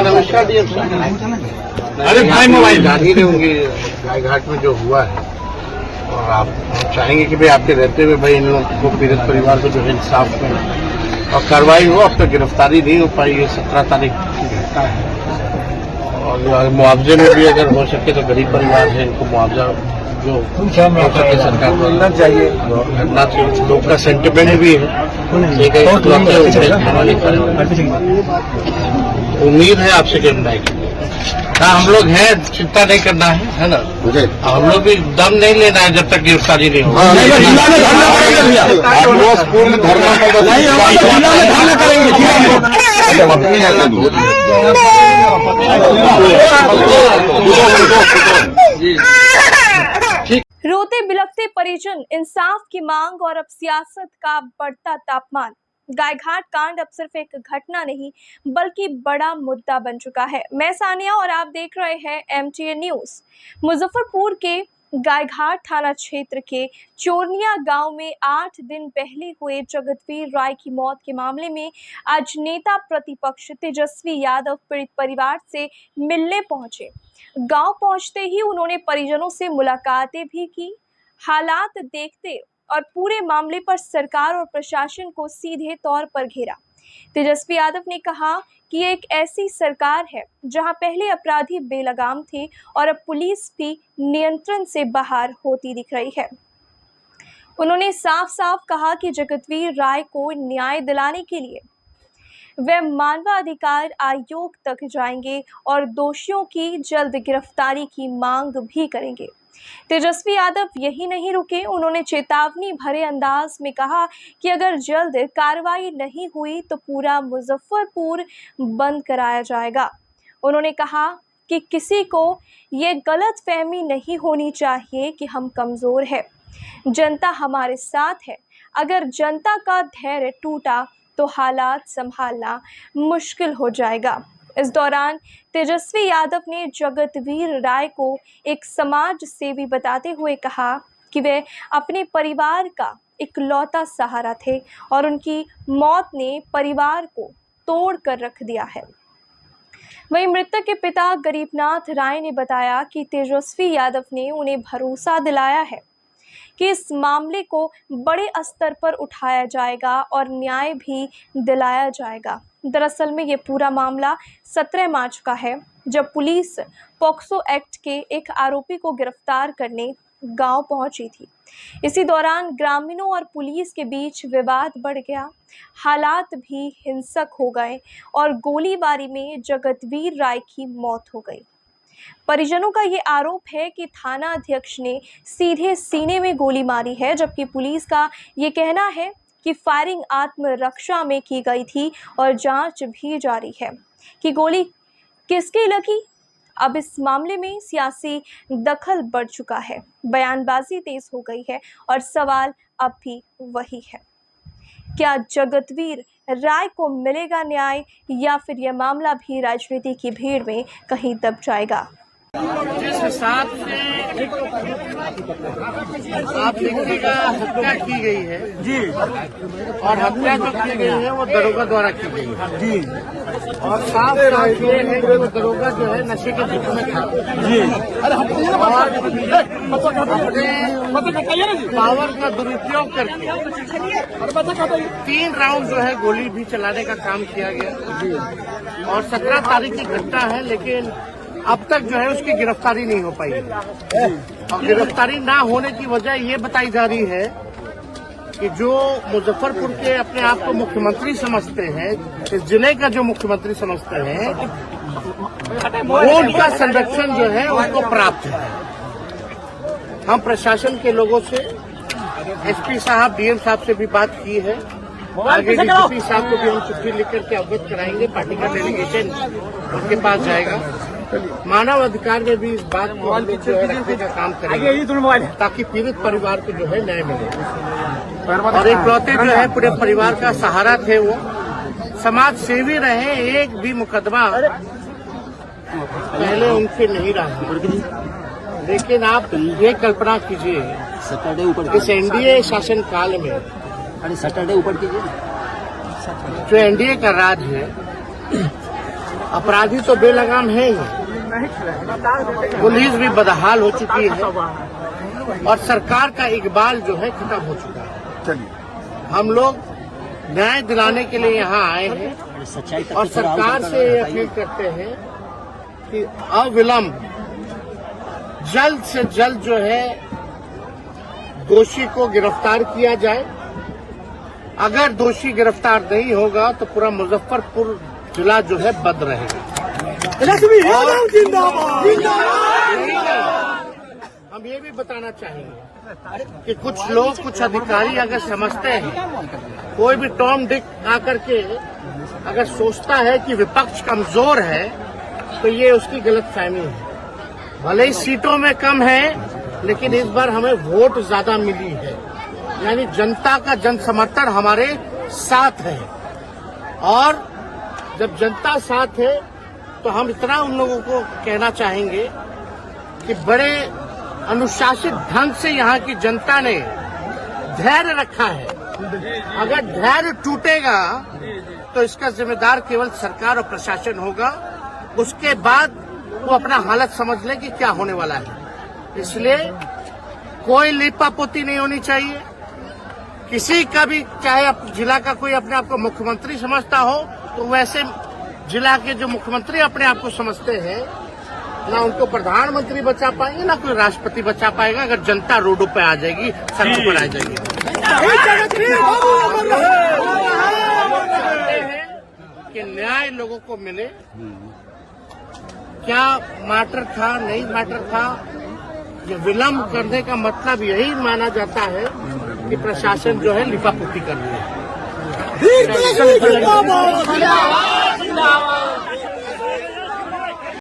नमस्कार डीएम साहब। अरे भाई मोबाइल जाहिर है उनकी गायघाट में जो हुआ है, और आप चाहेंगे कि भाई आपके रहते हुए भाई इन लोगों को, पीड़ित परिवार को जो है इंसाफ में और कार्रवाई हो। अब तक गिरफ्तारी नहीं हो पाई है, 17 तारीख की घटना है। और मुआवजे में भी अगर हो सके तो गरीब परिवार है, इनको मुआवजा जो हो सके सरकार को करना चाहिए। लोग का सेंटिमेंट भी है, उम्मीद है आपसे कि हम लोग हैं, चिंता नहीं करना है ना। हम लोग भी दम नहीं लेना है जब तक गिरफ्तारी नहीं होगी। रोते बिलखते परिजन, इंसाफ की मांग और अब सियासत का बढ़ता तापमान। गायघाट कांड अब सिर्फ एक घटना नहीं बल्कि बड़ा मुद्दा बन चुका है। मैं सानिया और आप देख रहे हैं MTN न्यूज। मुजफ्फरपुर के गायघाट थाना क्षेत्र के चोरनिया गांव में 8 दिन पहले हुए जगतवीर राय की मौत के मामले में आज नेता प्रतिपक्ष तेजस्वी यादव पीड़ित परिवार से मिलने पहुंचे। गांव पहुंचते ही उन्होंने परिजनों से मुलाकातें भी की। हालात देखते और पूरे मामले पर सरकार और प्रशासन को सीधे तौर पर घेरा। तेजस्वी यादव ने कहा कि ये एक ऐसी सरकार है जहां पहले अपराधी बेलगाम थे और अब पुलिस भी नियंत्रण से बाहर होती दिख रही है। उन्होंने साफ साफ कहा कि जगतवीर राय को न्याय दिलाने के लिए वे मानवाधिकार आयोग तक जाएंगे और दोषियों की जल्द गिरफ्तारी की मांग भी करेंगे। तेजस्वी यादव यही नहीं रुके, उन्होंने चेतावनी भरे अंदाज में कहा कि अगर जल्द कार्रवाई नहीं हुई तो पूरा मुजफ्फरपुर बंद कराया जाएगा। उन्होंने कहा कि किसी को ये गलतफहमी नहीं होनी चाहिए कि हम कमज़ोर हैं, जनता हमारे साथ है। अगर जनता का धैर्य टूटा तो हालात संभालना मुश्किल हो जाएगा। इस दौरान तेजस्वी यादव ने जगतवीर राय को एक समाज सेवी बताते हुए कहा कि वे अपने परिवार का इकलौता सहारा थे और उनकी मौत ने परिवार को तोड़ कर रख दिया है। वहीं मृतक के पिता गरीबनाथ राय ने बताया कि तेजस्वी यादव ने उन्हें भरोसा दिलाया है कि इस मामले को बड़े स्तर पर उठाया जाएगा और न्याय भी दिलाया जाएगा। दरअसल में ये पूरा मामला 17 मार्च का है, जब पुलिस पॉक्सो एक्ट के एक आरोपी को गिरफ्तार करने गांव पहुंची थी। इसी दौरान ग्रामीणों और पुलिस के बीच विवाद बढ़ गया, हालात भी हिंसक हो गए और गोलीबारी में जगतवीर राय की मौत हो गई। परिजनों का ये आरोप है कि थाना अध्यक्ष ने सीधे सीने में गोली मारी है, जबकि पुलिस का ये कहना है कि फायरिंग आत्मरक्षा में की गई थी और जांच भी जारी है कि गोली किसकी लगी। अब इस मामले में सियासी दखल बढ़ चुका है, बयानबाजी तेज हो गई है और सवाल अब भी वही है, क्या जगतवीर राय को मिलेगा न्याय या फिर यह मामला भी राजनीति की भीड़ में कहीं दब जाएगा। जिस हिसाब से आप देखिएगा हत्या की गई है जी, और हत्या जो की गई है वो दरोगा द्वारा की गई है जी, और साफ साफ ये है कि वो दरोगा जो है नशे के धुन में था जी, और अपने पावर का दुरुपयोग करके 3 राउंड जो है गोली भी चलाने का काम किया गया जी, और 17 तारीख की घटना है, लेकिन अब तक जो है उसकी गिरफ्तारी नहीं हो पाई है। और गिरफ्तारी ना होने की वजह ये बताई जा रही है कि जो मुजफ्फरपुर के अपने आप को मुख्यमंत्री समझते हैं, इस जिले का जो मुख्यमंत्री समझते हैं, वो उनका संरक्षण जो है उनको प्राप्त है। हम प्रशासन के लोगों से, SP साहब, DM साहब से भी बात की है। आगे DGP साहब को भी हम चिट्ठी लिख करके अवगत कराएंगे। पार्टी का डेलीगेशन उनके पास जाएगा। मानव अधिकार में भी इस बात को रखने का काम करेंगे ताकि पीड़ित परिवार को जो है न्याय मिले। और इकलौते जो है पूरे परिवार का सहारा थे, वो समाज सेवी रहे, एक भी मुकदमा पहले उनसे नहीं रहा। लेकिन आप ये कल्पना कीजिए, इस NDA शासन काल में, सैटरडे ऊपर कीजिए, जो एनडीए का राज है, अपराधी तो बेलगाम है ही, पुलिस भी बदहाल हो चुकी है और सरकार का इकबाल जो है खत्म हो चुका है। हम लोग न्याय दिलाने के लिए यहाँ आए हैं और सरकार से ये अपील करते हैं कि अविलंब जल्द से जल्द जो है दोषी को गिरफ्तार किया जाए। अगर दोषी गिरफ्तार नहीं होगा तो पूरा मुजफ्फरपुर जिला जो है बंद रहेगा। हम ये भी बताना चाहेंगे कि कुछ लोग, कुछ अधिकारी अगर समझते हैं, कोई भी टॉम डिक आकर के अगर सोचता है कि विपक्ष कमजोर है तो ये उसकी गलतफहमी है। भले ही सीटों में कम है लेकिन इस बार हमें वोट ज्यादा मिली है, यानी जनता का जन समर्थन हमारे साथ है। और जब जनता साथ है तो हम इतना उन लोगों को कहना चाहेंगे कि बड़े अनुशासित ढंग से यहाँ की जनता ने धैर्य रखा है। अगर धैर्य टूटेगा तो इसका जिम्मेदार केवल सरकार और प्रशासन होगा। उसके बाद वो अपना हालत समझ ले कि क्या होने वाला है। इसलिए कोई लीपापोती नहीं होनी चाहिए किसी का भी, चाहे जिला का कोई अपने आप को मुख्यमंत्री समझता हो तो वैसे जिला के जो मुख्यमंत्री अपने आप को समझते हैं ना उनको प्रधानमंत्री बचा पाएंगे ना कोई राष्ट्रपति बचा पाएगा अगर जनता रोडों पे आ जाएगी, सड़कों पर आ जाएगी। कि न्याय लोगों को मिले। क्या मैटर था, नहीं मैटर था, ये विलंब करने का मतलब यही माना जाता है कि प्रशासन जो है लिपापोती कर रही है।